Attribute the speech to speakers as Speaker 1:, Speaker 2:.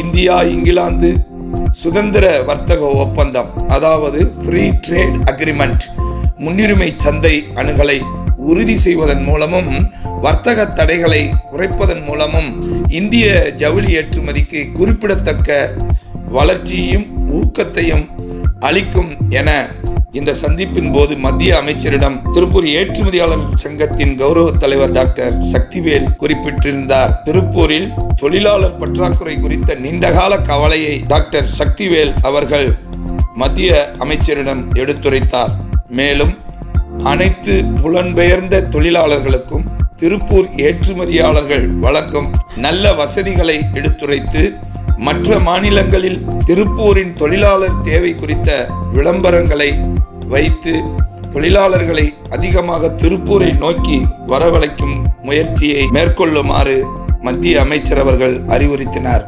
Speaker 1: India England சுதந்திர வர்த்தக ஒப்பந்தம், அதாவது ஃப்ரீ ட்ரேட் அக்ரிமெண்ட், முன்னுரிமை சந்தை அணுகலை உறுதி செய்வதன் மூலமும் வர்த்தக தடைகளை குறைப்பதன் மூலமும் இந்திய ஜவுளி ஏற்றுமதிக்கு குறிப்பிடத்தக்க வளர்ச்சியையும் ஊக்கத்தையும் அளிக்கும் என இந்த சந்திப்பின் போது மத்திய அமைச்சரிடம் திருப்பூர் ஏற்றுமதியாளர் சங்கத்தின் கௌரவ தலைவர் டாக்டர் சக்திவேல் குறிப்பிட்டிருந்தார். திருப்பூரில் தொழிலாளர் பற்றாக்குறை குறித்த நீண்டகால கவலையை டாக்டர் சக்திவேல் அவர்கள் மத்திய அமைச்சரிடம் எடுத்துரைத்தார். மேலும் அனைத்து புலம்பெயர்ந்த தொழிலாளர்களுக்கும் திருப்பூர் ஏற்றுமதியாளர்கள் வழங்கும் நல்ல வசதிகளை எடுத்துரைத்து மற்ற மாநிலங்களில் திருப்பூரின் தொழிலாளர் தேவை குறித்த விளம்பரங்களை வைத்து தொழிலாளர்களை அதிகமாக திருப்பூரை நோக்கி வரவழைக்கும் முயற்சியை மேற்கொள்ளுமாறு மத்திய அமைச்சர் அவர்கள் அறிவுறுத்தினார்.